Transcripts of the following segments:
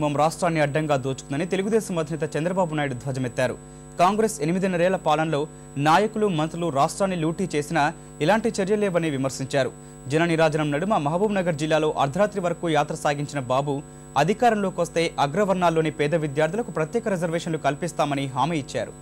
రాష్ట్రాన్ని అడ్డంగా దోచుకుందని తెలుగుదేశం అధినేత చంద్రబాబు నాయుడు ధ్వజమెత్తారు. కాంగ్రెస్ 8.5 పాలనలో నాయకులు మంత్రులు రాష్ట్రాన్ని లూటీ చేసినా ఇలాంటి చర్యలేవని విమర్శించారు. జన నీరాజనం నడుమ మహబూబ్ నగర్ జిల్లాలో అర్ధరాత్రి వరకు యాత్ర సాగించిన బాబు అధికారంలోకి వస్తే అగ్రవర్ణాల్లోని పేద విద్యార్థులకు ప్రత్యేక రిజర్వేషన్లు కల్పిస్తామని హామీ ఇచ్చారు.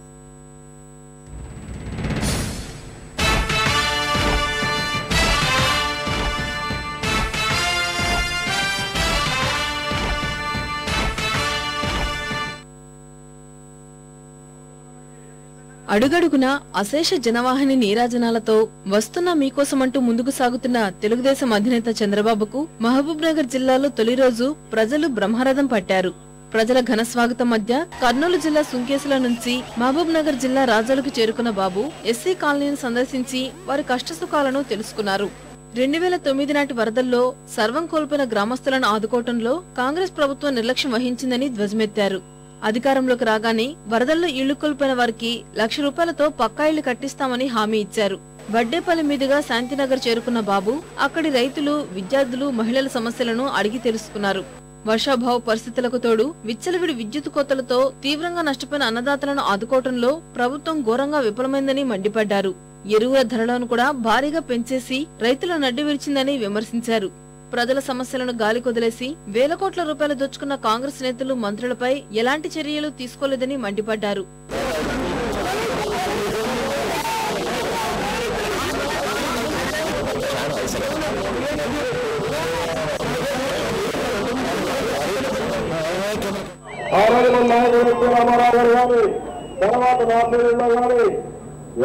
అడుగడుగున అశేష జనవాహిని నీరాజనాలతో వస్తున్న మీకోసమంటూ ముందుకు సాగుతున్న తెలుగుదేశం అధినేత చంద్రబాబుకు మహబూబ్ నగర్ జిల్లాలో తొలి రోజు ప్రజలు బ్రహ్మరథం పట్టారు. ప్రజల ఘన స్వాగతం మధ్య కర్నూలు జిల్లా సుంకేసుల నుంచి మహబూబ్ నగర్ జిల్లా రాజాలకు చేరుకున్న బాబు ఎస్సీ కాలనీని సందర్శించి వారి కష్టసుఖాలను తెలుసుకున్నారు. 2009 నాటి వరదల్లో సర్వం కోల్పోయిన గ్రామస్తులను ఆదుకోవటంలో కాంగ్రెస్ ప్రభుత్వం నిర్లక్ష్యం వహించిందని ధ్వజమెత్తారు. అధికారంలోకి రాగానే వరదల్లో ఇళ్లు కోల్పోయిన వారికి ₹1,00,000తో పక్కా ఇళ్లు కట్టిస్తామని హామీ ఇచ్చారు. వడ్డేపల్లి మీదుగా శాంతినగర్ చేరుకున్న బాబు అక్కడి రైతులు, విద్యార్థులు, మహిళల సమస్యలను అడిగి తెలుసుకున్నారు. వర్షాభావ పరిస్థితులకు తోడు విచ్చలవిడి విద్యుత్ కోతలతో తీవ్రంగా నష్టపోయిన అన్నదాతలను ఆదుకోవటంలో ప్రభుత్వం ఘోరంగా విఫలమైందని మండిపడ్డారు. ఎరువుల ధరలను కూడా భారీగా పెంచేసి రైతుల నడ్డి విరిచిందని విమర్శించారు. ప్రజల సమస్యలను గాలి కొదిలేసి వేల కోట్ల రూపాయలు దోచుకున్న కాంగ్రెస్ నేతలు, మంత్రులపై ఎలాంటి చర్యలు తీసుకోలేదని మండిపడ్డారు.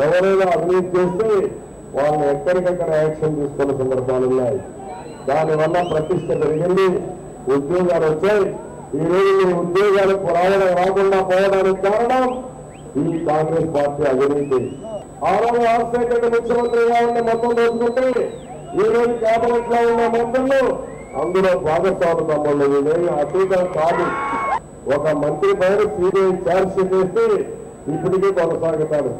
ఎవరైనా అవినీతి చేస్తే వాళ్ళని ఎక్కడికక్కడ యాక్షన్ తీసుకున్న సందర్భాలున్నాయి. దానివల్ల ప్రతిష్ట పెరిగింది, ఉద్యోగాలు వచ్చాయి. ఈ రోజు ఉద్యోగాలకు రాకుండా పోవడానికి కారణం ఈ కాంగ్రెస్ పార్టీ అవినీతి. ఆ రోజు రాజశేఖర్ ముఖ్యమంత్రిగా ఉండే మొత్తం దోచుకుంటే ఈ రోజు కేబినెట్ లో ఉన్న మంత్రులు అందులో భాగస్వామి తమ్ముళ్ళు. ఇదేమి అతీతం కాదు. ఒక మంత్రి పైన సిబిఐ ఛార్జ్ షీట్ వేస్తే ఇప్పటికీ కొనసాగుతాడు.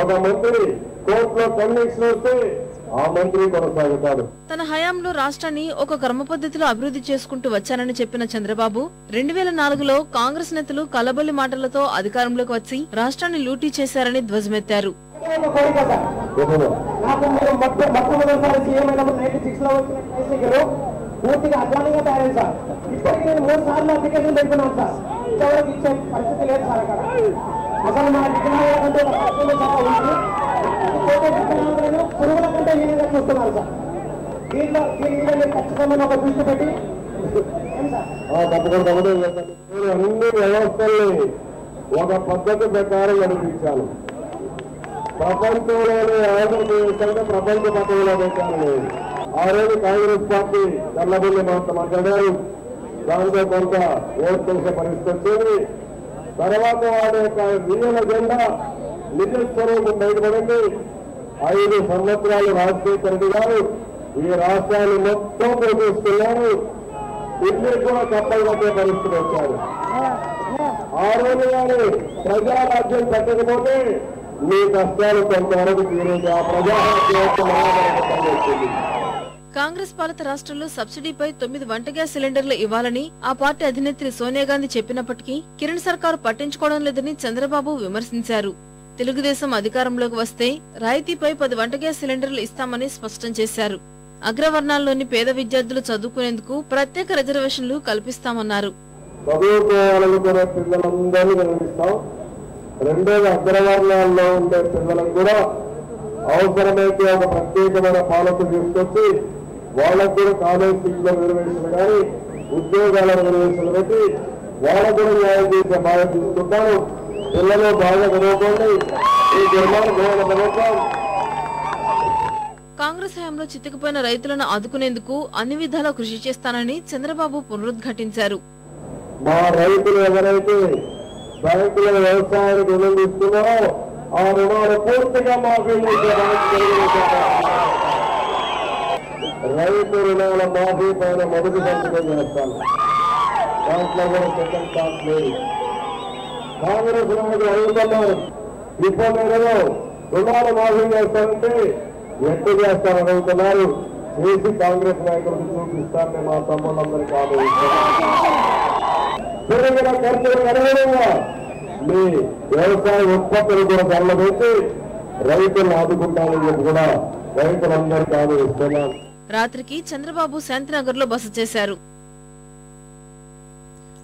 ఒక మంత్రి కోర్టులో కన్విక్షన్ వస్తే ఆ మంత్రి కొనసాగుతాడు. తన హయాంలో రాష్ట్రాన్ని ఒక క్రమ పద్ధతిలో అభివృద్ధి చేసుకుంటూ వచ్చానని చెప్పిన చంద్రబాబు 2004లో కాంగ్రెస్ నేతలు కలబొల్లి మాటలతో అధికారంలోకి వచ్చి రాష్ట్రాన్ని లూటీ చేశారని ధ్వజమెత్తారు. పూర్తిగా అధ్వానంగా తయారైంది సార్. ఇప్పటికీ నేను 3 సార్లు అప్లికేషన్ పెట్టుకున్నాను సార్. ఇంతవరకు ఇచ్చే పరిస్థితి లేదు సార్. అక్కడ అసలు మన వికలాంగులంటే పురుగుల కంటే హీనంగా చూస్తున్నారు సార్. దీని మీద మీరు ఖచ్చితమైన ఒక దృష్టి పెట్టి అన్ని వ్యవస్థల్ని ఒక పద్ధతి ప్రకారం నడిపించాను. ప్రపంచంలోనే ఆంధ్రప్రదేశ్ అంటే ప్రపంచ పద్ధతిలో పెట్టాను. ఆ రోజు కాంగ్రెస్ పార్టీ కళ్ళబుల్లి మాట్లాడారు. దాంతో కొంత ఓటు చేసే పరిస్థితి వచ్చింది. తర్వాత వాడి యొక్క రియల్ ఎజెండా నిజ స్వరూపం బయటపడింది. 5 సంవత్సరాలు రాజశేఖర రెడ్డి గారు ఈ రాష్ట్రాన్ని మొత్తం పోషిస్తున్నారు. ఇల్లు కూడా కప్పలు కట్టే పరిస్థితి వచ్చారు. ఆ రోజు గారు ప్రజారాజ్యం పెట్టకపోతే మీ కష్టాలు కొంతవరకు తీరేది. ఆ ప్రజారాజ్యం వచ్చింది. కాంగ్రెస్ పాలిత రాష్ట్రంలో సబ్సిడీపై 9 వంట గ్యాస్ సిలిండర్లు ఇవ్వాలని ఆ పార్టీ అధినేత్రి సోనియా గాంధీ చెప్పినప్పటికీ కిరణ్ సర్కారు పట్టించుకోవడం లేదని చంద్రబాబు విమర్శించారు. తెలుగుదేశం అధికారంలోకి వస్తే రాయితీపై 10 వంట గ్యాస్ సిలిండర్లు ఇస్తామని స్పష్టం చేశారు. అగ్రవర్ణాల్లోని పేద విద్యార్థులు చదువుకునేందుకు ప్రత్యేక రిజర్వేషన్లు కల్పిస్తామన్నారు. చదువుకోవాలనుకునే పిల్లలందరినీ కల్పిస్తాం. రెండోది అగ్రవర్ణాల్లో ఉండే పిల్లలకు కూడా అవసరమైతే ఒక ప్రత్యేకమైన పాలసీ తీసుకొచ్చి వాళ్ళకు కూడా కాలేజ్ సీట్ల రిజర్వేషన్ కానీ ఉద్యోగాల రిజర్వేషన్లు పెట్టి వాళ్ళకు కూడా న్యాయం చేసే బాగా తీసుకుంటారు. పిల్లలు బాగా చదువుకోండి. ఈ ప్రభుత్వం కాంగ్రెస్ హయాంలో చితికిపోయిన రైతులను ఆదుకునేందుకు అన్ని విధాలా కృషి చేస్తానని చంద్రబాబు పునరుద్ఘాటించారు. మా రైతులు ఎవరైతే బ్యాంకుల వ్యవసాయానికి రుణం తీసుకున్నారో ఆ రుణాలు పూర్తిగా మాఫీ చేసే రైతు రుణాల మాఫీ పైన మొదటి సంతకం చేస్తాను. దాంట్లో కూడా సెకండ్ ఛాన్స్ లేదు. కాంగ్రెస్ నాయకులు అడుగుతున్నారు, ఇప్పుడు నేను రుణాలు మాఫీ చేస్తానంటే ఎట్టు చేస్తారని అడుగుతున్నారు. చేసి కాంగ్రెస్ నాయకులకు చూపిస్తారని మా తమ్ముళ్ళందరికీ ఆలోచిస్తున్నారు. పెరిగిన ఖర్చులకు అనుగుణంగా మీ వ్యవసాయ ఉత్పత్తులు కూడా ధరలు రైతులను ఆదుకుంటామని చెప్పి కూడా రైతులందరికీ హామీ ఇస్తున్నాం. రాత్రికి చంద్రబాబు శాంతినగర్ లో బస చేశారు.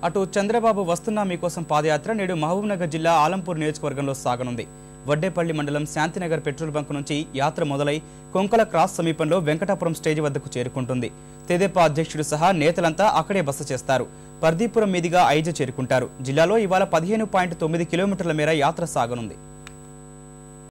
అటు చంద్రబాబు వస్తున్నా మీకోసం పాదయాత్ర నేడు మహబూబ్నగర్ జిల్లా ఆలంపూర్ నియోజకవర్గంలో సాగనుంది. వడ్డేపల్లి మండలం శాంతినగర్ పెట్రోల్ బంక్ నుంచి యాత్ర మొదలై కొంకల క్రాస్ సమీపంలో వెంకటాపురం స్టేజ్ వద్దకు చేరుకుంటుంది. తెదేపా అధ్యక్షుడు సహా నేతలంతా అక్కడే బస చేస్తారు. పర్దీపురం మీదుగా ఐజ చేరుకుంటారు. జిల్లాలో ఇవాళ 15.9 కిలోమీటర్ల మేర యాత్ర సాగనుంది.